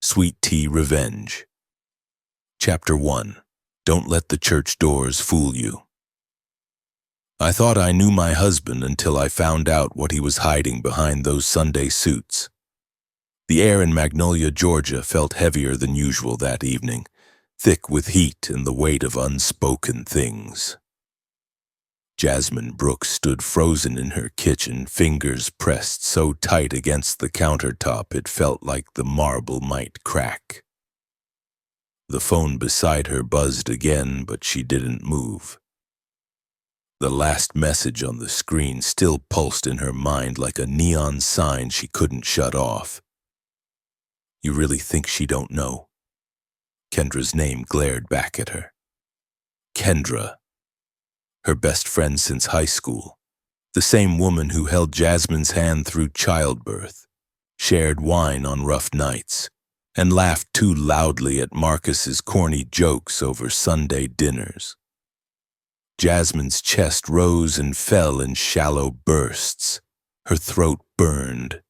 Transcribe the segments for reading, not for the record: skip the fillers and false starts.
Sweet Tea Revenge. Chapter 1. Don't Let the Church Doors Fool You. I thought I knew my husband until I found out what he was hiding behind those Sunday suits. The air in Magnolia, Georgia felt heavier than usual that evening, thick with heat and the weight of unspoken things. Jasmine Brooks stood frozen in her kitchen, fingers pressed so tight against the countertop it felt like the marble might crack. The phone beside her buzzed again, but she didn't move. The last message on the screen still pulsed in her mind like a neon sign she couldn't shut off. You really think she don't know? Kendra's name glared back at her. Kendra. Her best friend since high school, the same woman who held Jasmine's hand through childbirth, shared wine on rough nights, and laughed too loudly at Marcus's corny jokes over Sunday dinners. Jasmine's chest rose and fell in shallow bursts. Her throat burned.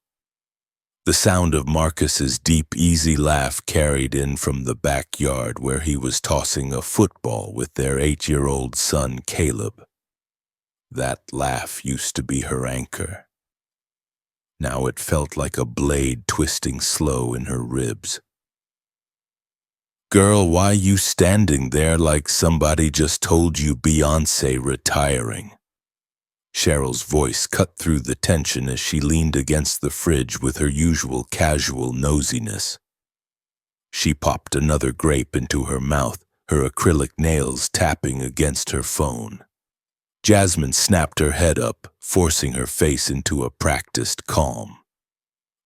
The sound of Marcus's deep, easy laugh carried in from the backyard where he was tossing a football with their 8-year-old son, Caleb. That laugh used to be her anchor. Now it felt like a blade twisting slow in her ribs. Girl, why you standing there like somebody just told you Beyoncé retiring? Cheryl's voice cut through the tension as she leaned against the fridge with her usual casual nosiness. She popped another grape into her mouth, her acrylic nails tapping against her phone. Jasmine snapped her head up, forcing her face into a practiced calm.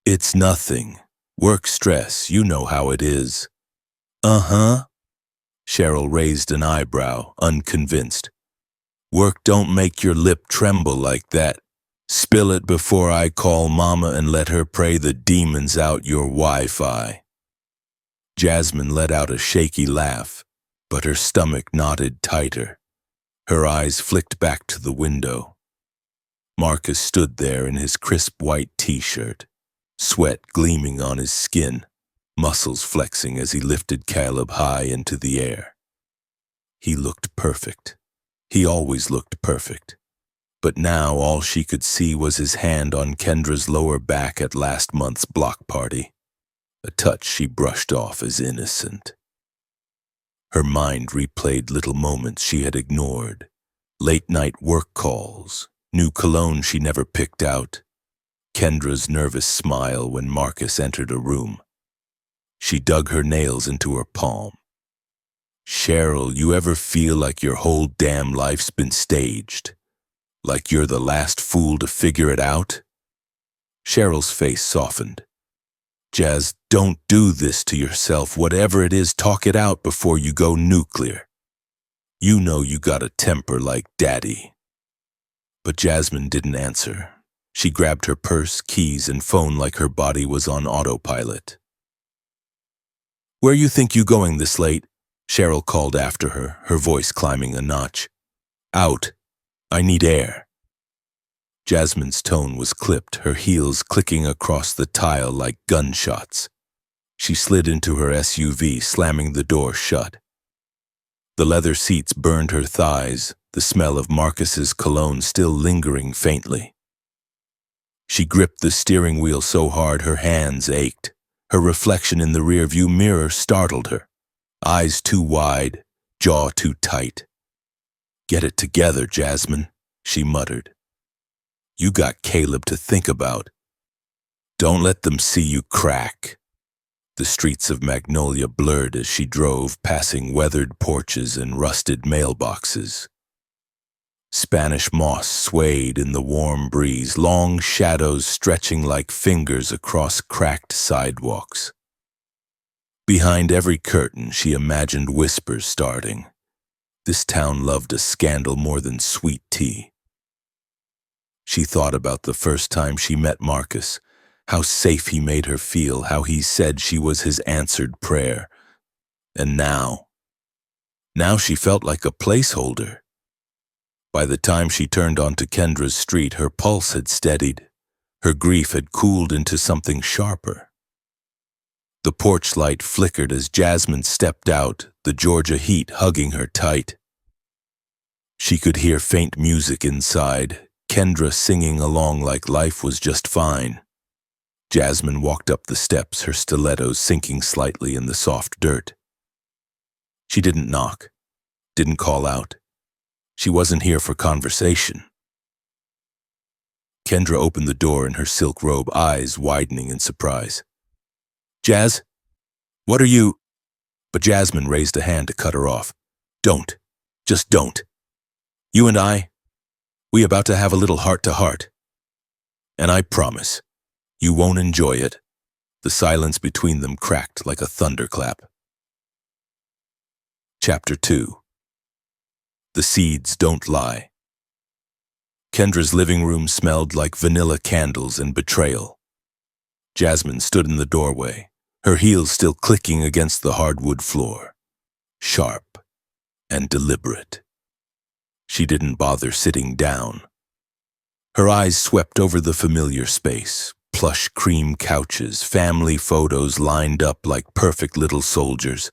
It's nothing. Work stress, you know how it is. Uh-huh. Cheryl raised an eyebrow, unconvinced. Work don't make your lip tremble like that. Spill it before I call Mama and let her pray the demons out your Wi-Fi. Jasmine let out a shaky laugh, but her stomach knotted tighter. Her eyes flicked back to the window. Marcus stood there in his crisp white t-shirt, sweat gleaming on his skin, muscles flexing as he lifted Caleb high into the air. He looked perfect. He always looked perfect, but now all she could see was his hand on Kendra's lower back at last month's block party, a touch she brushed off as innocent. Her mind replayed little moments she had ignored, late-night work calls, new cologne she never picked out, Kendra's nervous smile when Marcus entered a room. She dug her nails into her palm. Cheryl, you ever feel like your whole damn life's been staged? Like you're the last fool to figure it out? Cheryl's face softened. Jazz, don't do this to yourself. Whatever it is, talk it out before you go nuclear. You know you got a temper like Daddy. But Jasmine didn't answer. She grabbed her purse, keys, and phone like her body was on autopilot. Where you think you going this late? Cheryl called after her, her voice climbing a notch. Out. I need air. Jasmine's tone was clipped, her heels clicking across the tile like gunshots. She slid into her SUV, slamming the door shut. The leather seats burned her thighs, the smell of Marcus's cologne still lingering faintly. She gripped the steering wheel so hard her hands ached. Her reflection in the rearview mirror startled her. Eyes too wide, jaw too tight. Get it together, Jasmine, she muttered. You got Caleb to think about. Don't let them see you crack. The streets of Magnolia blurred as she drove, passing weathered porches and rusted mailboxes. Spanish moss swayed in the warm breeze, long shadows stretching like fingers across cracked sidewalks. Behind every curtain, she imagined whispers starting. This town loved a scandal more than sweet tea. She thought about the first time she met Marcus, how safe he made her feel, how he said she was his answered prayer. And now she felt like a placeholder. By the time she turned onto Kendra's street, her pulse had steadied. Her grief had cooled into something sharper. The porch light flickered as Jasmine stepped out, the Georgia heat hugging her tight. She could hear faint music inside, Kendra singing along like life was just fine. Jasmine walked up the steps, her stilettos sinking slightly in the soft dirt. She didn't knock, didn't call out. She wasn't here for conversation. Kendra opened the door in her silk robe, eyes widening in surprise. "Jazz, what are you—" But Jasmine raised a hand to cut her off. "Don't. Just don't. You and I, we about to have a little heart-to-heart. And I promise, you won't enjoy it." The silence between them cracked like a thunderclap. Chapter 2. The Seeds Don't Lie. Kendra's living room smelled like vanilla candles and betrayal. Jasmine stood in the doorway, her heels still clicking against the hardwood floor, sharp and deliberate. She didn't bother sitting down. Her eyes swept over the familiar space, plush cream couches, family photos lined up like perfect little soldiers,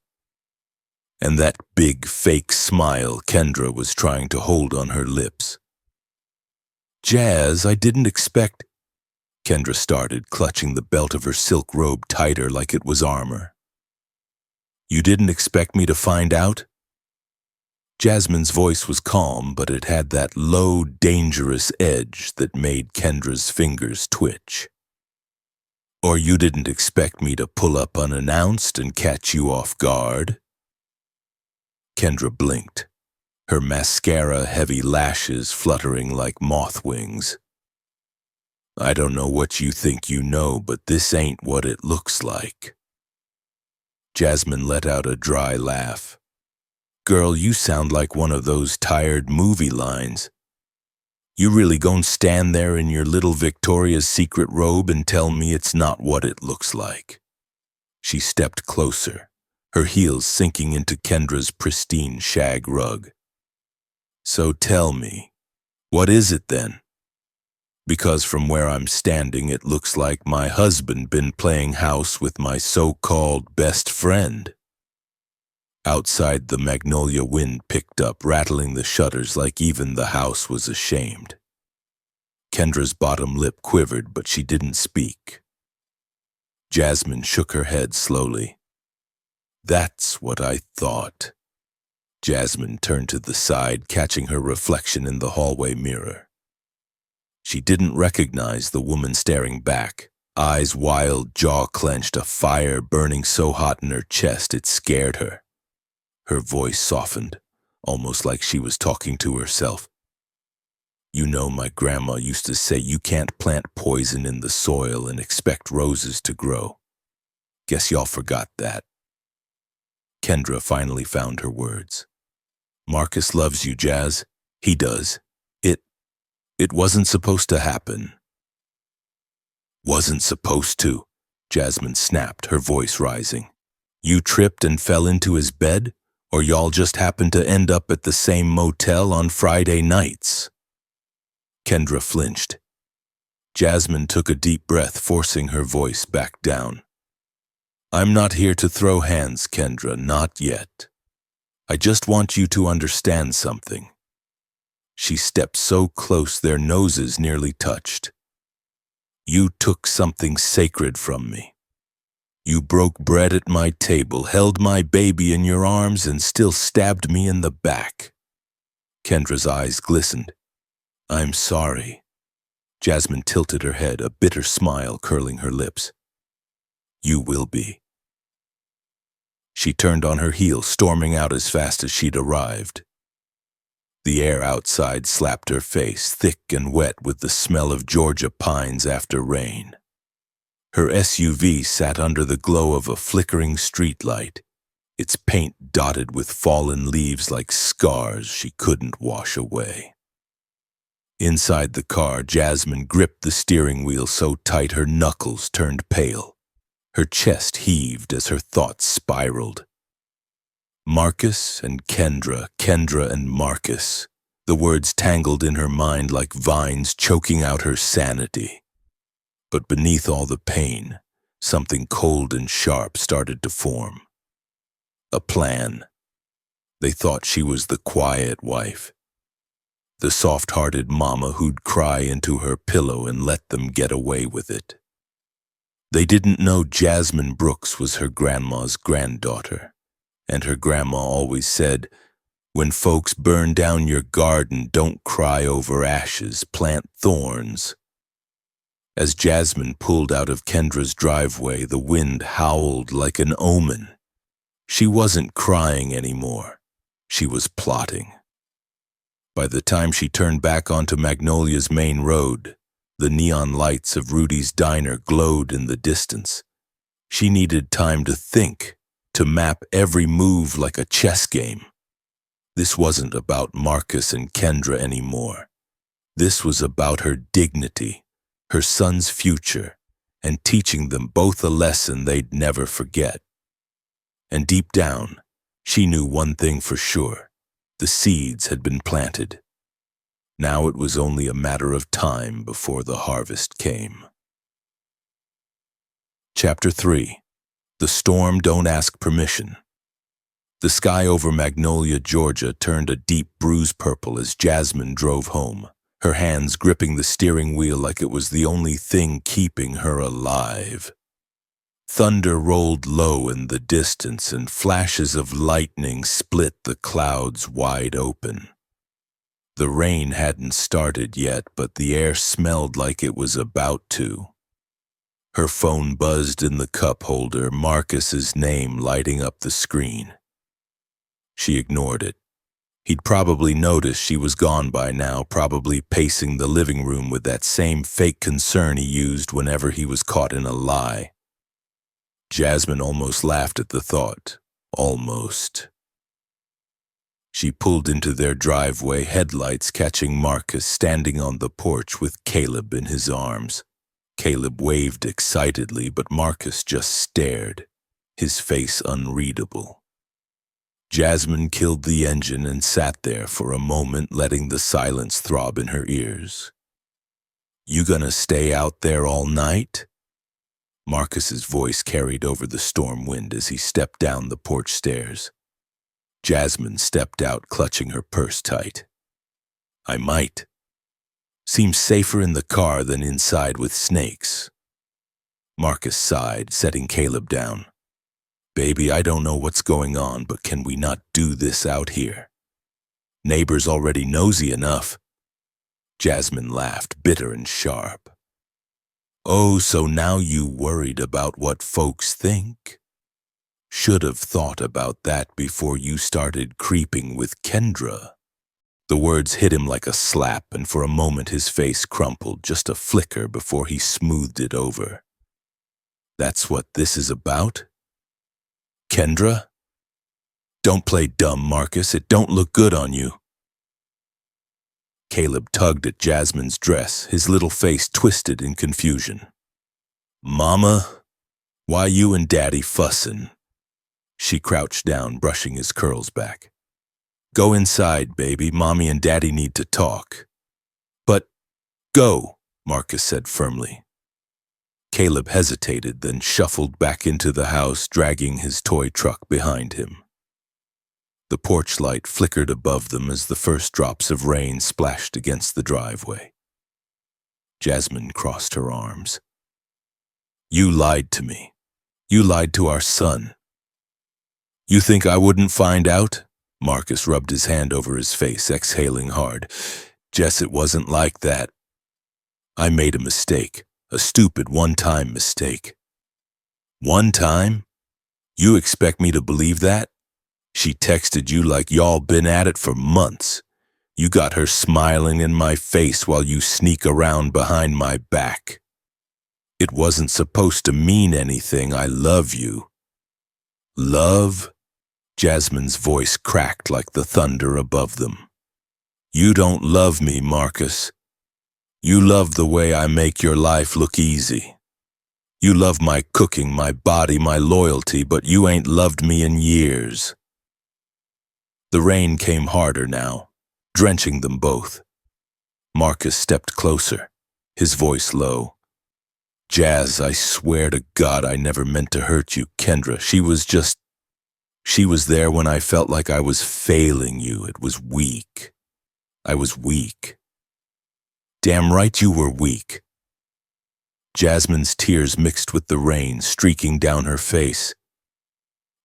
and that big fake smile Kendra was trying to hold on her lips. "Jazz, I didn't expect—" Kendra started, clutching the belt of her silk robe tighter like it was armor. "You didn't expect me to find out?" Jasmine's voice was calm, but it had that low, dangerous edge that made Kendra's fingers twitch. "Or you didn't expect me to pull up unannounced and catch you off guard?" Kendra blinked, her mascara-heavy lashes fluttering like moth wings. "I don't know what you think you know, but this ain't what it looks like." Jasmine let out a dry laugh. "Girl, you sound like one of those tired movie lines. You really gon' stand there in your little Victoria's Secret robe and tell me it's not what it looks like?" She stepped closer, her heels sinking into Kendra's pristine shag rug. "So tell me, what is it then? Because from where I'm standing, it looks like my husband been playing house with my so-called best friend." Outside, the Magnolia wind picked up, rattling the shutters like even the house was ashamed. Kendra's bottom lip quivered, but she didn't speak. Jasmine shook her head slowly. "That's what I thought." Jasmine turned to the side, catching her reflection in the hallway mirror. She didn't recognize the woman staring back, eyes wild, jaw clenched, a fire burning so hot in her chest it scared her. Her voice softened, almost like she was talking to herself. "You know, my grandma used to say you can't plant poison in the soil and expect roses to grow. Guess y'all forgot that." Kendra finally found her words. "Marcus loves you, Jazz. He does. It wasn't supposed to happen." "Wasn't supposed to?" Jasmine snapped, her voice rising. "You tripped and fell into his bed? Or y'all just happened to end up at the same motel on Friday nights?" Kendra flinched. Jasmine took a deep breath, forcing her voice back down. "I'm not here to throw hands, Kendra, not yet. I just want you to understand something." She stepped so close their noses nearly touched. "You took something sacred from me. You broke bread at my table, held my baby in your arms, and still stabbed me in the back." Kendra's eyes glistened. "I'm sorry." Jasmine tilted her head, a bitter smile curling her lips. "You will be." She turned on her heel, storming out as fast as she'd arrived. The air outside slapped her face, thick and wet with the smell of Georgia pines after rain. Her SUV sat under the glow of a flickering streetlight, its paint dotted with fallen leaves like scars she couldn't wash away. Inside the car, Jasmine gripped the steering wheel so tight her knuckles turned pale. Her chest heaved as her thoughts spiraled. Marcus and Kendra, Kendra and Marcus. The words tangled in her mind like vines choking out her sanity. But beneath all the pain, something cold and sharp started to form. A plan. They thought she was the quiet wife, the soft-hearted mama who'd cry into her pillow and let them get away with it. They didn't know Jasmine Brooks was her grandma's granddaughter, and her grandma always said, "When folks burn down your garden, don't cry over ashes, plant thorns." As Jasmine pulled out of Kendra's driveway, the wind howled like an omen. She wasn't crying anymore. She was plotting. By the time she turned back onto Magnolia's main road, the neon lights of Rudy's diner glowed in the distance. She needed time to think, to map every move like a chess game. This wasn't about Marcus and Kendra anymore. This was about her dignity, her son's future, and teaching them both a lesson they'd never forget. And deep down, she knew one thing for sure. The seeds had been planted. Now it was only a matter of time before the harvest came. Chapter 3. The Storm Don't Ask Permission. The sky over Magnolia, Georgia turned a deep bruise purple as Jasmine drove home, her hands gripping the steering wheel like it was the only thing keeping her alive. Thunder rolled low in the distance and flashes of lightning split the clouds wide open. The rain hadn't started yet, but the air smelled like it was about to. Her phone buzzed in the cup holder, Marcus's name lighting up the screen. She ignored it. He'd probably noticed she was gone by now, probably pacing the living room with that same fake concern he used whenever he was caught in a lie. Jasmine almost laughed at the thought. Almost. She pulled into their driveway, headlights catching Marcus standing on the porch with Caleb in his arms. Caleb waved excitedly, but Marcus just stared, his face unreadable. Jasmine killed the engine and sat there for a moment, letting the silence throb in her ears. "You gonna stay out there all night?" Marcus's voice carried over the storm wind as he stepped down the porch stairs. Jasmine stepped out, clutching her purse tight. "I might. Seems safer in the car than inside with snakes." Marcus sighed, setting Caleb down. "Baby, I don't know what's going on, but can we not do this out here? Neighbors already nosy enough." Jasmine laughed, bitter and sharp. "Oh, so now you worried about what folks think? Should have thought about that before you started creeping with Kendra." The words hit him like a slap, and for a moment his face crumpled, just a flicker before he smoothed it over. "That's what this is about? Kendra? Don't play dumb, Marcus. It don't look good on you." Caleb tugged at Jasmine's dress, his little face twisted in confusion. "Mama, why you and Daddy fussin'?" She crouched down, brushing his curls back. "Go inside, baby. Mommy and Daddy need to talk." "But go," Marcus said firmly. Caleb hesitated, then shuffled back into the house, dragging his toy truck behind him. The porch light flickered above them as the first drops of rain splashed against the driveway. Jasmine crossed her arms. "You lied to me. You lied to our son." "You think I wouldn't find out?" Marcus rubbed his hand over his face, exhaling hard. "Jess, it wasn't like that. I made a mistake, a stupid one-time mistake." "One time? You expect me to believe that? She texted you like y'all been at it for months. You got her smiling in my face while you sneak around behind my back. It wasn't supposed to mean anything. I love you." "Love?" Jasmine's voice cracked like the thunder above them. "You don't love me, Marcus. You love the way I make your life look easy. You love my cooking, my body, my loyalty, but you ain't loved me in years." The rain came harder now, drenching them both. Marcus stepped closer, his voice low. Jazz, I swear to God I never meant to hurt you, Kendra. She was there when I felt like I was failing you. It was weak. I was weak. Damn right you were weak. Jasmine's tears mixed with the rain streaking down her face.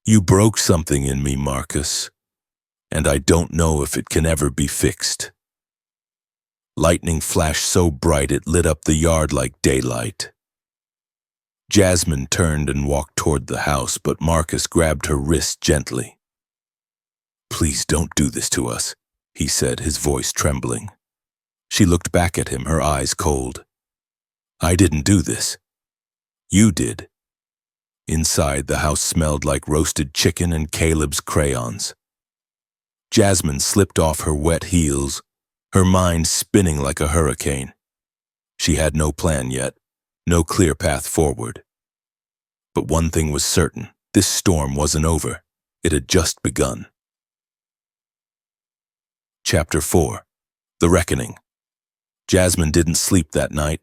You broke something in me, Marcus, and I don't know if it can ever be fixed. Lightning flashed so bright it lit up the yard like daylight. Jasmine turned and walked toward the house, but Marcus grabbed her wrist gently. Please don't do this to us, he said, his voice trembling. She looked back at him, her eyes cold. I didn't do this. You did. Inside, the house smelled like roasted chicken and Caleb's crayons. Jasmine slipped off her wet heels, her mind spinning like a hurricane. She had no plan yet, no clear path forward. But one thing was certain, this storm wasn't over. It had just begun. Chapter 4. The Reckoning. Jasmine didn't sleep that night.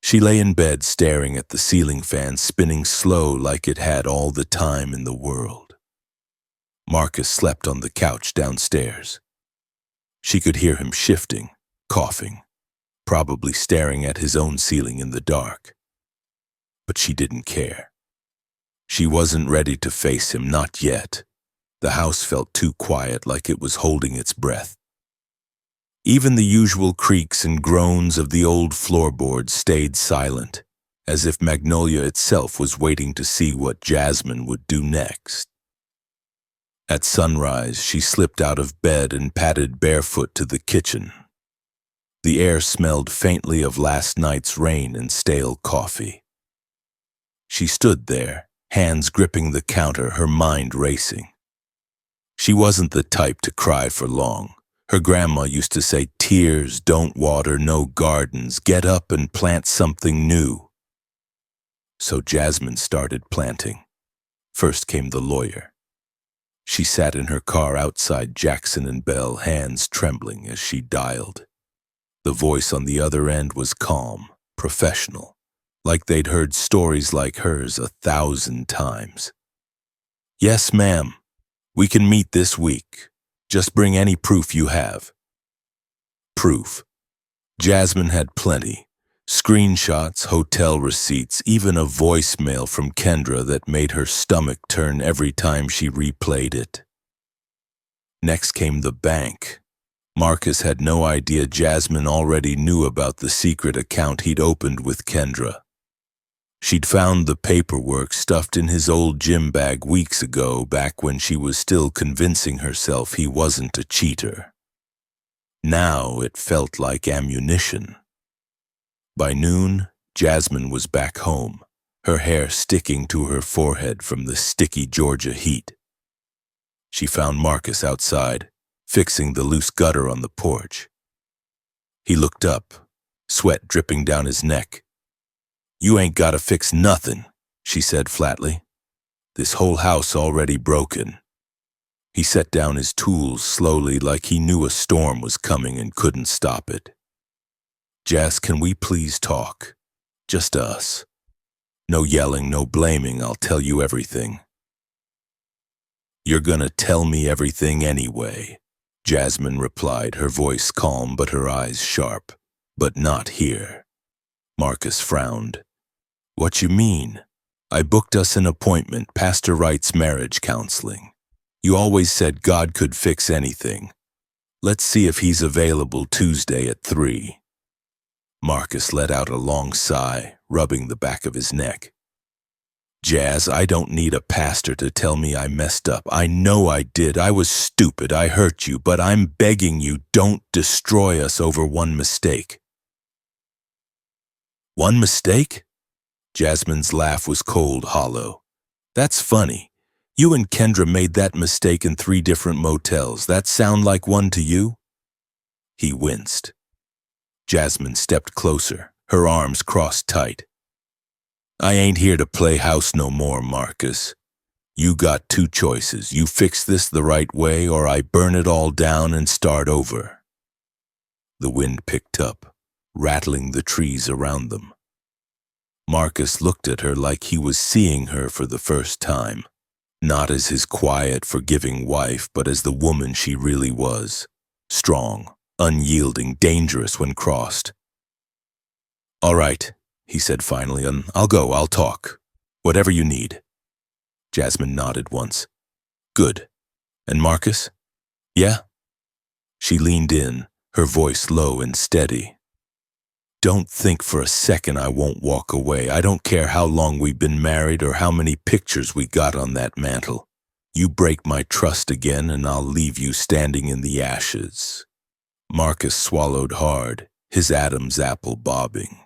She lay in bed staring at the ceiling fan spinning slow like it had all the time in the world. Marcus slept on the couch downstairs. She could hear him shifting, coughing, probably staring at his own ceiling in the dark. But she didn't care. She wasn't ready to face him, not yet. The house felt too quiet, like it was holding its breath. Even the usual creaks and groans of the old floorboards stayed silent, as if Magnolia itself was waiting to see what Jasmine would do next. At sunrise, she slipped out of bed and padded barefoot to the kitchen. The air smelled faintly of last night's rain and stale coffee. She stood there, hands gripping the counter, her mind racing. She wasn't the type to cry for long. Her grandma used to say, tears don't water no gardens, get up and plant something new. So Jasmine started planting. First came the lawyer. She sat in her car outside Jackson and Bell, hands trembling as she dialed. The voice on the other end was calm, professional, like they'd heard stories like hers 1,000 times. Yes, ma'am. We can meet this week. Just bring any proof you have. Proof. Jasmine had plenty. Screenshots, hotel receipts, even a voicemail from Kendra that made her stomach turn every time she replayed it. Next came the bank. Marcus had no idea Jasmine already knew about the secret account he'd opened with Kendra. She'd found the paperwork stuffed in his old gym bag weeks ago, back when she was still convincing herself he wasn't a cheater. Now it felt like ammunition. By noon, Jasmine was back home, her hair sticking to her forehead from the sticky Georgia heat. She found Marcus outside, fixing the loose gutter on the porch. He looked up, sweat dripping down his neck. You ain't gotta fix nothing, she said flatly. This whole house already broken. He set down his tools slowly, like he knew a storm was coming and couldn't stop it. Jazz, can we please talk? Just us. No yelling, no blaming, I'll tell you everything. You're gonna tell me everything anyway, Jasmine replied, her voice calm but her eyes sharp. But not here. Marcus frowned. What you mean? I booked us an appointment, Pastor Wright's marriage counseling. You always said God could fix anything. Let's see if he's available Tuesday at 3. Marcus let out a long sigh, rubbing the back of his neck. Jazz, I don't need a pastor to tell me I messed up. I know I did. I was stupid. I hurt you, but I'm begging you, don't destroy us over one mistake. One mistake? Jasmine's laugh was cold, hollow. That's funny. You and Kendra made that mistake in 3 different motels. That sound like one to you? He winced. Jasmine stepped closer, her arms crossed tight. I ain't here to play house no more, Marcus. You got 2 choices. You fix this the right way, or I burn it all down and start over. The wind picked up, rattling the trees around them. Marcus looked at her like he was seeing her for the first time, not as his quiet, forgiving wife, but as the woman she really was. Strong, unyielding, dangerous when crossed. "All right," he said finally, and I'll talk. Whatever you need." Jasmine nodded once. "Good. And Marcus?" "Yeah?" She leaned in, her voice low and steady. "Don't think for a second I won't walk away. I don't care how long we've been married or how many pictures we got on that mantel. You break my trust again and I'll leave you standing in the ashes." Marcus swallowed hard, his Adam's apple bobbing.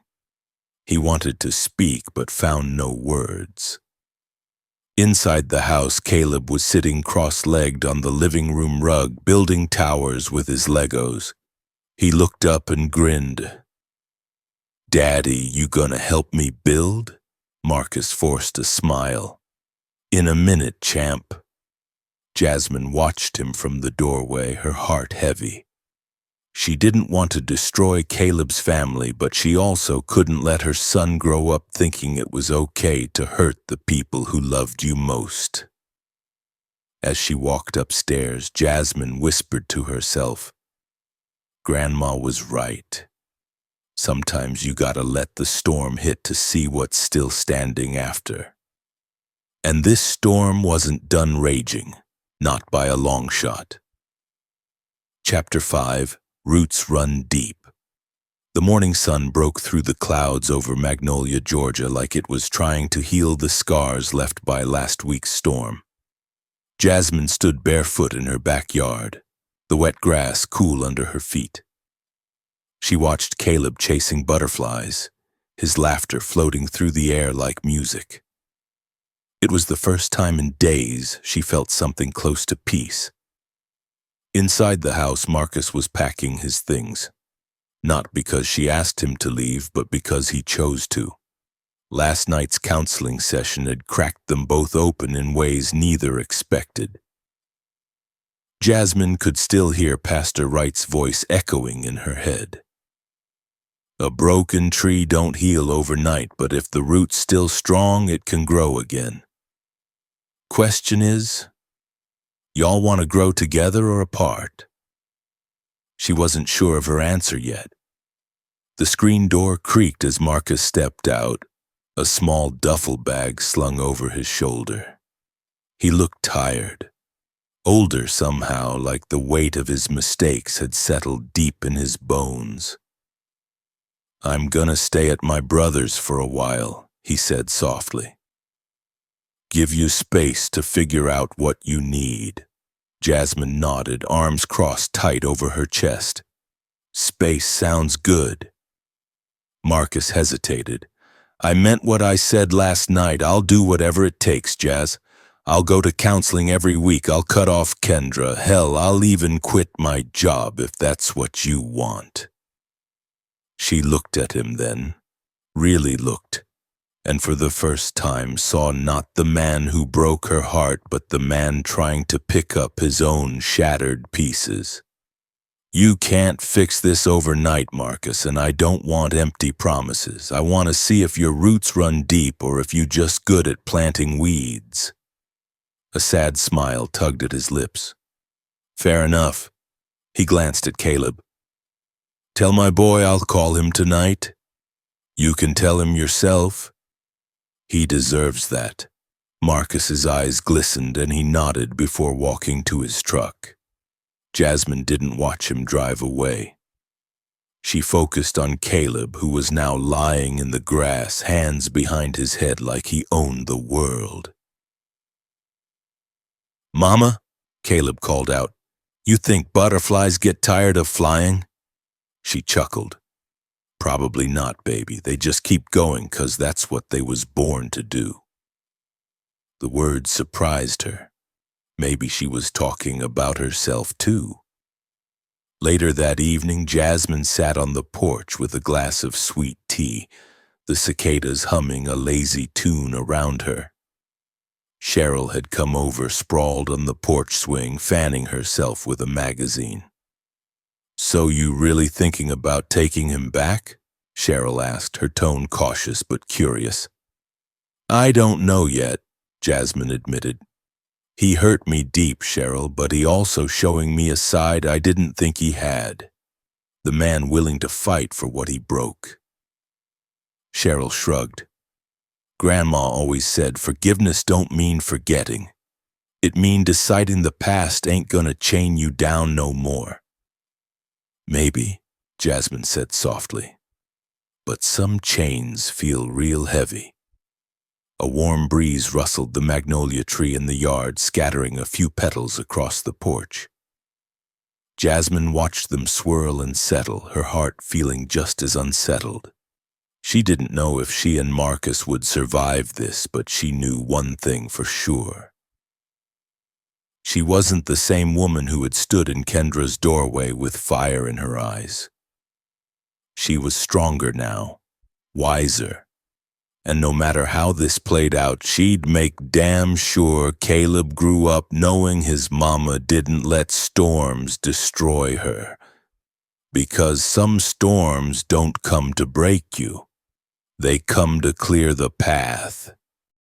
He wanted to speak but found no words. Inside the house, Caleb was sitting cross-legged on the living room rug, building towers with his Legos. He looked up and grinned. "Daddy, you gonna help me build?" Marcus forced a smile. "In a minute, champ." Jasmine watched him from the doorway, her heart heavy. She didn't want to destroy Caleb's family, but she also couldn't let her son grow up thinking it was okay to hurt the people who loved you most. As she walked upstairs, Jasmine whispered to herself, "Grandma was right. Sometimes you gotta let the storm hit to see what's still standing after." And this storm wasn't done raging, not by a long shot. Chapter 5. Roots Run Deep. The morning sun broke through the clouds over Magnolia, Georgia, like it was trying to heal the scars left by last week's storm. Jasmine stood barefoot in her backyard, the wet grass cool under her feet. She watched Caleb chasing butterflies, his laughter floating through the air like music. It was the first time in days she felt something close to peace. Inside the house, Marcus was packing his things. Not because she asked him to leave, but because he chose to. Last night's counseling session had cracked them both open in ways neither expected. Jasmine could still hear Pastor Wright's voice echoing in her head. "A broken tree don't heal overnight, but if the root's still strong, it can grow again. Question is, y'all want to grow together or apart?" She wasn't sure of her answer yet. The screen door creaked as Marcus stepped out, a small duffel bag slung over his shoulder. He looked tired, older somehow, like the weight of his mistakes had settled deep in his bones. "I'm gonna stay at my brother's for a while," he said softly. "Give you space to figure out what you need." Jasmine nodded, arms crossed tight over her chest. "Space sounds good." Marcus hesitated. "I meant what I said last night. I'll do whatever it takes, Jazz. I'll go to counseling every week. I'll cut off Kendra. Hell, I'll even quit my job if that's what you want." She looked at him then, really looked, and for the first time saw not the man who broke her heart, but the man trying to pick up his own shattered pieces. "You can't fix this overnight, Marcus, and I don't want empty promises. I want to see if your roots run deep or if you're just good at planting weeds." A sad smile tugged at his lips. "Fair enough." He glanced at Caleb. "Tell my boy I'll call him tonight. You can tell him yourself. He deserves that." Marcus's eyes glistened and he nodded before walking to his truck. Jasmine didn't watch him drive away. She focused on Caleb, who was now lying in the grass, hands behind his head like he owned the world. "Mama," Caleb called out, "you think butterflies get tired of flying?" She chuckled. "Probably not, baby. They just keep going 'cause that's what they was born to do." The words surprised her. Maybe she was talking about herself too. Later that evening, Jasmine sat on the porch with a glass of sweet tea, the cicadas humming a lazy tune around her. Cheryl had come over, sprawled on the porch swing, fanning herself with a magazine. "So you really thinking about taking him back?" Cheryl asked, her tone cautious but curious. I don't know yet, Jasmine admitted. He hurt me deep, Cheryl, but he also showing me a side I didn't think he had. The man willing to fight for what he broke. Cheryl shrugged. Grandma always said forgiveness don't mean forgetting. It mean deciding the past ain't gonna chain you down no more. Maybe, Jasmine said softly, but some chains feel real heavy. A warm breeze rustled the magnolia tree in the yard, scattering a few petals across the porch. Jasmine watched them swirl and settle, her heart feeling just as unsettled. She didn't know if she and Marcus would survive this, but she knew one thing for sure. She wasn't the same woman who had stood in Kendra's doorway with fire in her eyes. She was stronger now, wiser, and no matter how this played out, she'd make damn sure Caleb grew up knowing his mama didn't let storms destroy her. Because some storms don't come to break you. They come to clear the path.